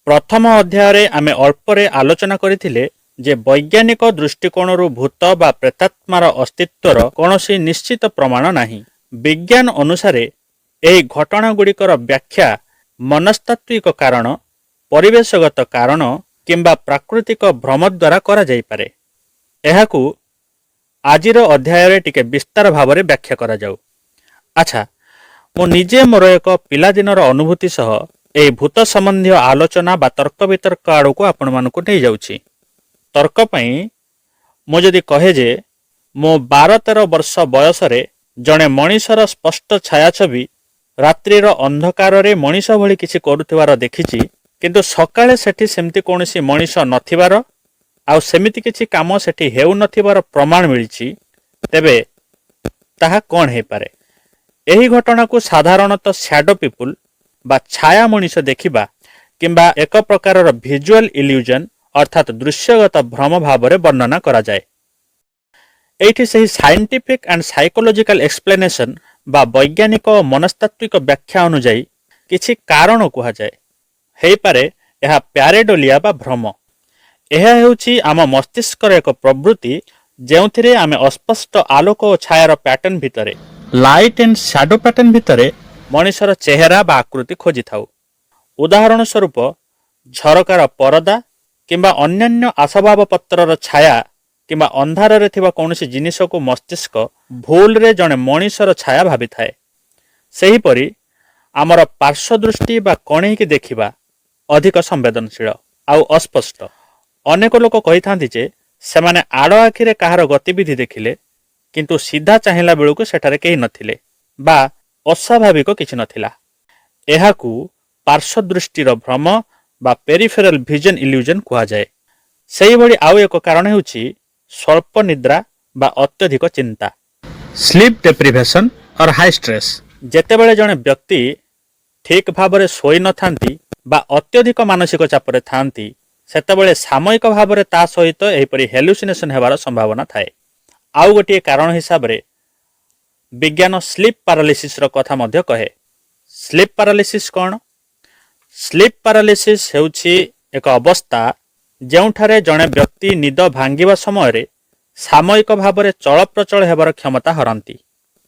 प्रथम अध्याय आमे अल्परे आलोचना करथिले जे वैज्ञानिक दृष्टिकोणरू भूत बा प्रेतात्मार अस्तित्वर कौनसी निश्चित प्रमाण नाही। विज्ञान अनुसारे एही घटनागुड़िकर व्याख्या मनस्तात्विक कारण, परिवेशगत कारण किंबा प्राकृतिक भ्रम द्वारा करा जाई पारे। एहाकू आजिर अध्याय टिके विस्तार भावरे व्याख्या करा जाऊ। अच्छा, मो निजे मोर एक पिलादिनर अनुभूति सह एही भूत संबंधी आलोचना बा तर्क वितर्क आड़क आपण मानकु नहीं जाउछि। तर्क पई मो जदि कहे जे मो 12-13 वर्ष बयसरे जणे मणिषर स्पष्ट छायाछवि रात्रिर अंधकार रे मणिष भली किछि करुथिबार देखिछि, किंतु सकाळे सेठी सेमति कोनोसी मणिष नथिबार आउ सेमिति किछि काम सेठी हेउ नथिबार प्रमाण मिलिछि, तेबे ताहा कोन हे पारे? एही घटना को साधारणतः शैडो पीपुल बा छाया मणिष देखिबा किंबा एक प्रकारर विजुअल इल्यूजन अर्थात दृश्यगत भ्रम भावरे वर्णना करा जाए। एठी सही साइंटिफिक एंड साइकोलॉजिकल एक्सप्लेनेशन बा वैज्ञानिक और मनस्तात्विक व्याख्या अनुଯାयी किछि कारण कुहा जाए। हेई पारे एहा प्यारेडोलिया बा भ्रम। एहा हेउछि आम मस्तिष्कर एक प्रवृत्ति जेउथिरे आमे अस्पष्ट आलोक और छायार पैटर्न भितरे लाइट एंड शैडो पैटर्न भितरे मनिषर चेहरा बा आकृति खोजी थाउ। उदाहरण स्वरूप झरकार परदा किंबा अन्यान्य आसबाब पत्रर छाया किंबा अंधार रे थिबा कोनोसी जिनिस को मस्तिष्क भूल रे जणे मनिषर छाया भाबी थाए। सेही परी आमर पार्श्व दृष्टि बा कणेई की देखिबा अधिक संवेदनशील आउ अस्पष्ट। अनेक लोक कहि थांती जे सेमाने आड़ आखिरे काहार गतिविधि देखिले किंतु सीधा चाहिला बेलुको सेठारे केही नथिले बा अस्वाभाविक किछि नथिला। एहाकू पार्श्व दृष्टिर भ्रम बा पेरिफेरल विजन इल्यूजन कुहा जाए। सेही भली आउ एक कारण हेउछि स्वल्प निद्रा बा अत्यधिक चिंता, स्लीप डेप्रिवेशन और हाई स्ट्रेस। जेतेबेले जणे व्यक्ति ठीक भावरे सोई न थांती बा अत्यधिक मानसिक चापरे थांती, सेतेबेले सामयिक भावरे ता सहित एहिपरि हेलुसिनेशन हेबार संभावना थाए। आउ गोटे कारण हिसाब रे विज्ञान स्लीप पैरालिसिस रो कथा मध्य कहे। स्लीप पैरालिसिस कौन? स्लीप पैरालिसिस हेउछि एक अवस्था जेउठारे जणे व्यक्ति निद भांगिबा समय रे सामयिक भावरे चलप्रचल हेबार क्षमता हरंती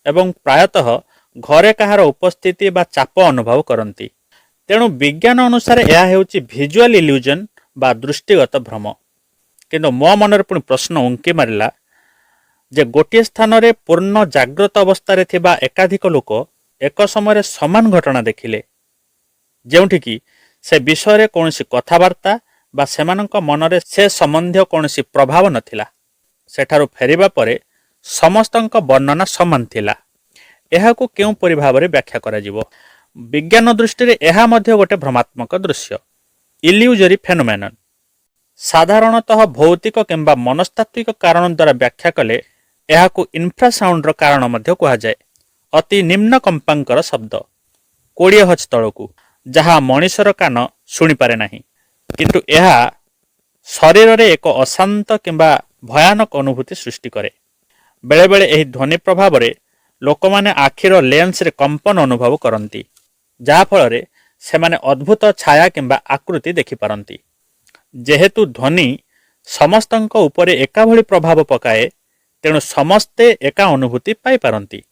एवं प्रायतः घरे काहार उपस्थिति बा चाप अनुभव करंती। तेणु विज्ञान अनुसार यह हेउछि विजुअल इल्यूजन बा दृष्टिगत भ्रम। किंतु मो मनरे पुणी प्रश्न उंकी मारिला जे गोटे स्थान रे पूर्ण जाग्रत अवस्था थिबा एकाधिक लोक एक समय समान घटना देखिले, जेउठी कि से विषय रे कोनोसी कथावार्ता बा सेमानंक मनरे से संबंधी कोनोसी प्रभाव नथिला। सेठारु फेरिबा परे समस्तंक वर्णना समान थिला। एहाकू केउ परि भाबरे व्याख्या करा जिवो? विज्ञान दृष्टि रे एहा मध्य गोटे भ्रमात्मक दृश्य, इल्यूजरी फेनोमेनन। साधारणतः भौतिक किंबा मनस्तात्विक कारण द्वारा व्याख्या कले एहाकू इन्फ्रासाउंड कारण मध्य कुहा जाए। अति निम्न कंपांकर शब्द 20 हज तळकू जहा मनिषर कान शुणी पारे नाही, किंतु एहा शरीर रे एक अशांत किंबा भयानक अनुभूति सृष्टि करे। बेले बेले एही ध्वनि प्रभाव रे लोकमाने आखिर लेंस रे कंपन अनुभव करंती, जहा फल रे सेमाने अद्भुत छाया किंबा आकृति देखि पारंती। जेहेतु ध्वनि समस्तंक उपरे एका भली प्रभाव पकाए, तेणु समस्ते एका अनुभूति पाई पारंती।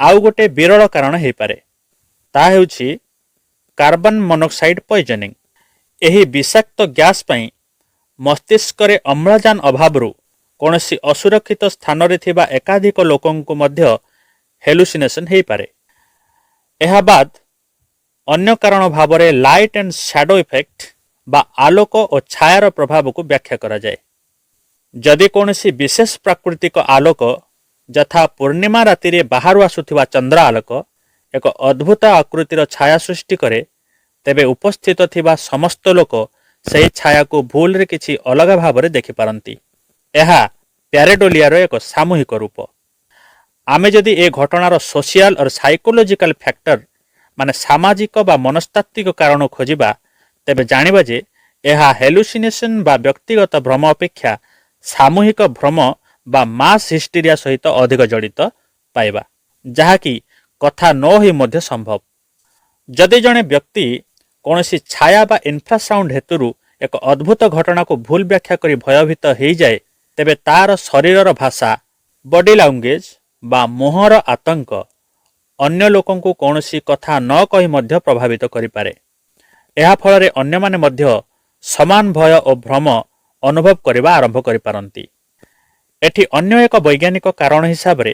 आउ गोटे विरल कारण हेई पारे, ता हेउछि कार्बन मोनोक्साइड पॉइजनिंग। एही विषाक्त गैस पई मस्तिष्क रे अम्लजान अभावरू कोनोसी असुरक्षित स्थान रे थिबा एकाधिक लोकंकु मध्य हेलुसिनेशन हेई पारे। एहा बाद अन्य कारण Bhavre light and shadow effect बा आलोक और छायार प्रभाव को व्याख्या करा जाए। जदि कोनोसी विशेष प्राकृतिक आलोक यथा पूर्णिमा राति रे बाहर आसुथिबा चंद्र आलोक एक अद्भुत आकृतिर छाया सृष्टि करे, तेबे उपस्थित थिबा समस्त लोक सही छाया को भूल रे किछि अलग भावरे देखि पारंती। एहा प्यारेडोलिया रो एक सामूहिक रूप। आमे जदि ए घटनार सोशियल और साइकोलॉजिकल फैक्टर माने सामाजिक बा मनस्तात्विक कारण खोजिबा, तेबे जानिबा जे एहा हेलुसिनेशन बा व्यक्तिगत भ्रम अपेक्षा सामूहिक भ्रम बा मास हिस्टीरिया सहित अधिक जड़ित पाइबा, जहा कि कथा न होई मध्य संभव। जदि जणे व्यक्ति କୌଣସି ଛାୟା ବା ଇନଫ୍ରାସାଉଣ୍ଡ ହେତୁରୁ ଏକ ଅଦ୍ଭୁତ ଘଟଣାକୁ ଭୁଲ ବ୍ୟାଖ୍ୟା କରି ଭୟଭୀତ ହୋଇଯାଏ, ତେବେ ତାର ଶରୀରର ଭାଷା, ବଡି ଲାଙ୍ଗୁଏଜ ବା ମୁହଁର ଆତଙ୍କ ଅନ୍ୟ ଲୋକଙ୍କୁ କୌଣସି କଥା ନ କହି ମଧ୍ୟ ପ୍ରଭାବିତ କରିପାରେ। ଏହା ଫଳରେ ଅନ୍ୟମାନେ ମଧ୍ୟ ସମାନ ଭୟ ଓ ଭ୍ରମ ଅନୁଭବ କରିବା ଆରମ୍ଭ କରିପାରନ୍ତି। ଏଠି ଅନ୍ୟ ଏକ ବୈଜ୍ଞାନିକ କାରଣ ହିସାବରେ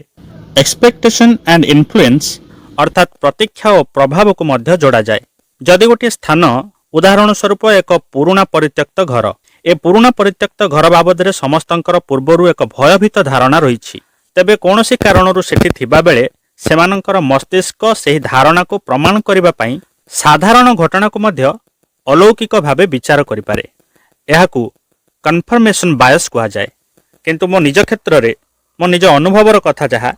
ଏକ୍ସପେକ୍ଟେସନ ଆଣ୍ଡ ଇନଫ୍ଲୁଏନ୍ସ ଅର୍ଥାତ୍ ପ୍ରତୀକ୍ଷା ଓ ପ୍ରଭାବକୁ ମଧ୍ୟ ଯୋଡ଼ାଯାଏ। ଯଦି ଗୋଟିଏ ସ୍ଥାନ, ଉଦାହରଣ ସ୍ୱରୂପ ଏକ ପୁରୁଣା ପରିତ୍ୟକ୍ତ ଘର, ଏ ପୁରୁଣା ପରିତ୍ୟକ୍ତ ଘର ବାବଦରେ ସମସ୍ତଙ୍କର ପୂର୍ବରୁ ଏକ ଭୟଭୀତ ଧାରଣା ରହିଛି, ତେବେ କୌଣସି କାରଣରୁ ସେଠି ଥିବାବେଳେ ସେମାନଙ୍କର ମସ୍ତିଷ୍କ ସେହି ଧାରଣାକୁ ପ୍ରମାଣ କରିବା ପାଇଁ ସାଧାରଣ ଘଟଣାକୁ ମଧ୍ୟ ଅଲୌକିକ ଭାବେ ବିଚାର କରିପାରେ। ଏହାକୁ କନଫର୍ମେସନ ବାୟସ୍ କୁହାଯାଏ। କିନ୍ତୁ ମୋ ନିଜ କ୍ଷେତ୍ରରେ, ମୋ ନିଜ ଅନୁଭବର କଥା ଯାହା,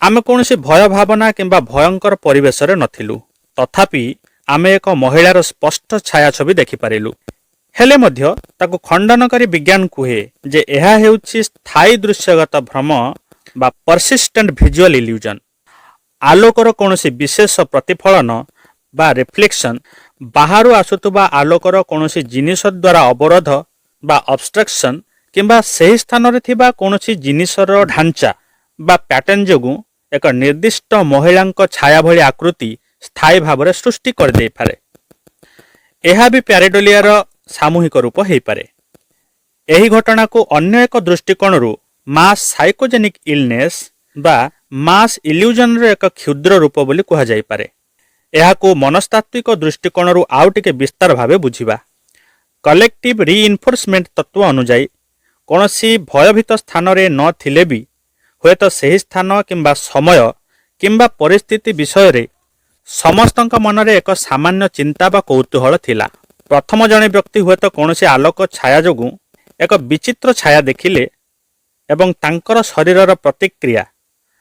ଆମେ କୌଣସି ଭୟ ଭାବନା କିମ୍ବା ଭୟଙ୍କର ପରିବେଶରେ ନଥିଲୁ, ତଥାପି ଆମେ ଏକ ମହିଳାର ସ୍ପଷ୍ଟ ଛାୟାଛବି ଦେଖିପାରିଲୁ। ହେଲେ ମଧ୍ୟ ତାକୁ ଖଣ୍ଡନ କରି ବିଜ୍ଞାନ କୁହେ ଯେ ଏହା ହେଉଛି ସ୍ଥାୟୀ ଦୃଶ୍ୟଗତ ଭ୍ରମ ବା ପରସିଷ୍ଟେଣ୍ଟ ଭିଜୁଆଲ ଇଲ୍ୟୁଜନ। ଆଲୋକର କୌଣସି ବିଶେଷ ପ୍ରତିଫଳନ ବା ରିଫ୍ଲେକ୍ସନ, ବାହାରୁ ଆସୁଥିବା ଆଲୋକର କୌଣସି ଜିନିଷ ଦ୍ୱାରା ଅବରୋଧ ବା ଅବଷ୍ଟ୍ରକ୍ସନ, କିମ୍ବା ସେହି ସ୍ଥାନରେ ଥିବା କୌଣସି ଜିନିଷର ଢାଞ୍ଚା ବା ପ୍ୟାଟର୍ନ ଯୋଗୁଁ ଏକ ନିର୍ଦ୍ଦିଷ୍ଟ ମହିଳାଙ୍କ ଛାୟା ଭଳି ଆକୃତି ସ୍ଥାୟୀ ଭାବରେ ସୃଷ୍ଟି କରିଦେଇପାରେ। ଏହା ବି ପ୍ୟାରେଡୋଲିଆର ସାମୂହିକ ରୂପ ହୋଇପାରେ। ଏହି ଘଟଣାକୁ ଅନ୍ୟ ଏକ ଦୃଷ୍ଟିକୋଣରୁ ମାସ୍ ସାଇକୋଜେନିକ୍ ଇଲନେସ୍ ବା ମାସ୍ ଇଲ୍ୟୁଜନର ଏକ କ୍ଷୁଦ୍ର ରୂପ ବୋଲି କୁହାଯାଇପାରେ। ଏହାକୁ ମନସ୍ତାତ୍ତ୍ୱିକ ଦୃଷ୍ଟିକୋଣରୁ ଆଉ ଟିକେ ବିସ୍ତାର ଭାବେ ବୁଝିବା। କଲେକ୍ଟିଭ ରିଇନଫୋର୍ସମେଣ୍ଟ ତତ୍ତ୍ୱ ଅନୁଯାୟୀ କୌଣସି ଭୟଭୀତ ସ୍ଥାନରେ ନ ଥିଲେ ବି ହୁଏତ ସେହି ସ୍ଥାନ କିମ୍ବା ସମୟ କିମ୍ବା ପରିସ୍ଥିତି ବିଷୟରେ ସମସ୍ତଙ୍କ ମନରେ ଏକ ସାମାନ୍ୟ ଚିନ୍ତା ବା କୌତୂହଳ ଥିଲା। ପ୍ରଥମ ଜଣେ ବ୍ୟକ୍ତି ହୁଏତ କୌଣସି ଆଲୋକ ଛାୟା ଯୋଗୁଁ ଏକ ବିଚିତ୍ର ଛାୟା ଦେଖିଲେ ଏବଂ ତାଙ୍କର ଶରୀରର ପ୍ରତିକ୍ରିୟା,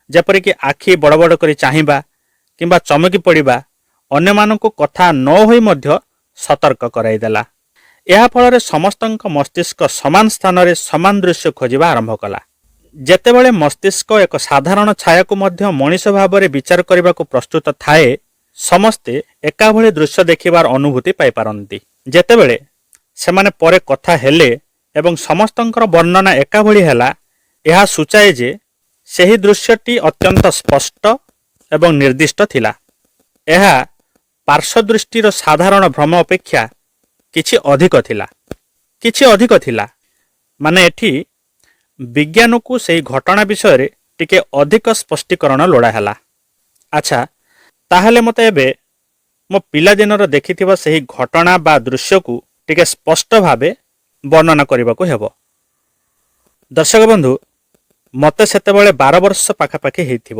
ଯେପରିକି ଆଖି ବଡ଼ ବଡ଼ କରି ଚାହିଁବା କିମ୍ବା ଚମକି ପଡ଼ିବା, ଅନ୍ୟମାନଙ୍କୁ କଥା ନ ହୋଇ ମଧ୍ୟ ସତର୍କ କରାଇଦେଲା। ଏହା ଫଳରେ ସମସ୍ତଙ୍କ ମସ୍ତିଷ୍କ ସମାନ ସ୍ଥାନରେ ସମାନ ଦୃଶ୍ୟ ଖୋଜିବା ଆରମ୍ଭ କଲା। ଯେତେବେଳେ ମସ୍ତିଷ୍କ ଏକ ସାଧାରଣ ଛାୟାକୁ ମଧ୍ୟ ମଣିଷ ଭାବରେ ବିଚାର କରିବାକୁ ପ୍ରସ୍ତୁତ ଥାଏ, ସମସ୍ତେ ଏକାଭଳି ଦୃଶ୍ୟ ଦେଖିବାର ଅନୁଭୂତି ପାଇପାରନ୍ତି। ଯେତେବେଳେ ସେମାନେ ପରେ କଥା ହେଲେ ଏବଂ ସମସ୍ତଙ୍କର ବର୍ଣ୍ଣନା ଏକାଭଳି ହେଲା, ଏହା ସୂଚାଏ ଯେ ସେହି ଦୃଶ୍ୟଟି ଅତ୍ୟନ୍ତ ସ୍ପଷ୍ଟ ଏବଂ ନିର୍ଦ୍ଦିଷ୍ଟ ଥିଲା। ଏହା ପାର୍ଶ୍ୱଦୃଷ୍ଟିର ସାଧାରଣ ଭ୍ରମ ଅପେକ୍ଷା କିଛି ଅଧିକ ଥିଲା। ମାନେ ଏଠି ବିଜ୍ଞାନକୁ ସେହି ଘଟଣା ବିଷୟରେ ଟିକେ ଅଧିକ ସ୍ପଷ୍ଟୀକରଣ ଲୋଡ଼ା ହେଲା। ଆଚ୍ଛା, ତାହେଲେ ମୋତେ ଏବେ ମୋ ପିଲାଦିନର ଦେଖିଥିବା ସେହି ଘଟଣା ବା ଦୃଶ୍ୟକୁ ଟିକେ ସ୍ପଷ୍ଟ ଭାବେ ବର୍ଣ୍ଣନା କରିବାକୁ ହେବ। ଦର୍ଶକ ବନ୍ଧୁ, ମୋତେ ସେତେବେଳେ 12 ବର୍ଷ ପାଖାପାଖି ହେଇଥିବ।